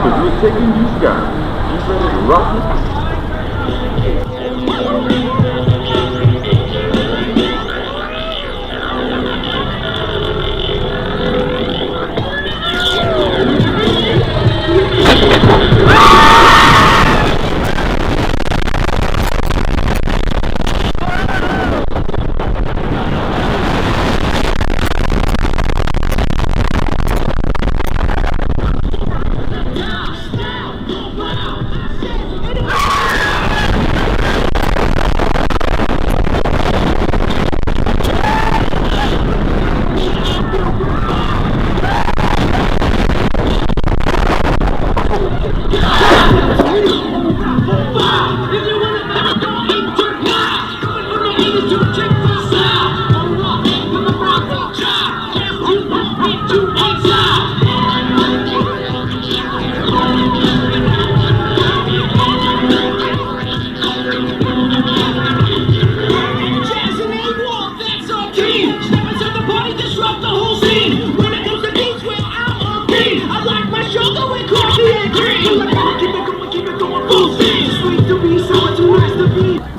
because we're taking you guys. You ready to rock it?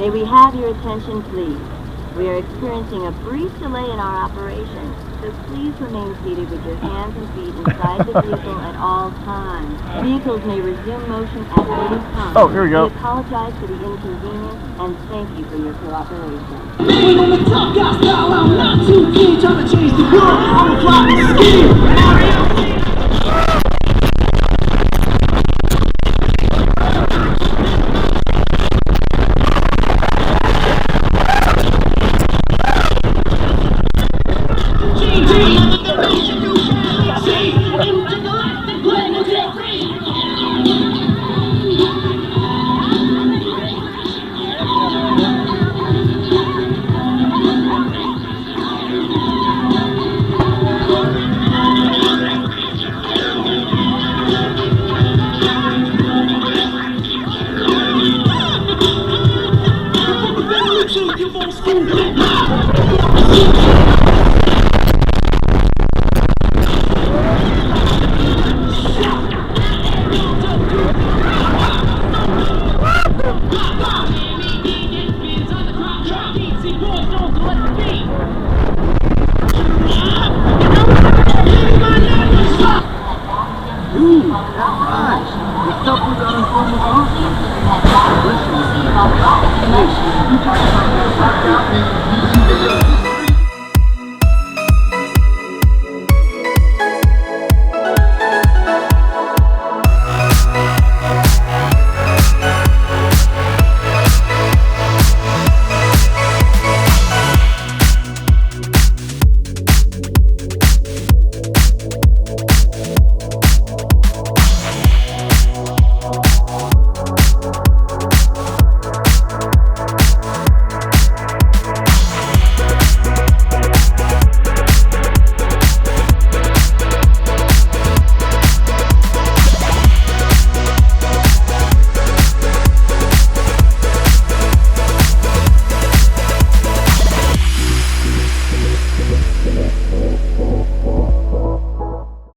May we have your attention, please? We are experiencing a brief delay in our operation, so please remain seated with your hands and feet inside the vehicle at all times. Vehicles may resume motion at any time. Oh, here we go. We apologize for the inconvenience and thank you for your cooperation. Man, on the top guy style, I'm not too keen, trying to change the world. I'm a flying scheme.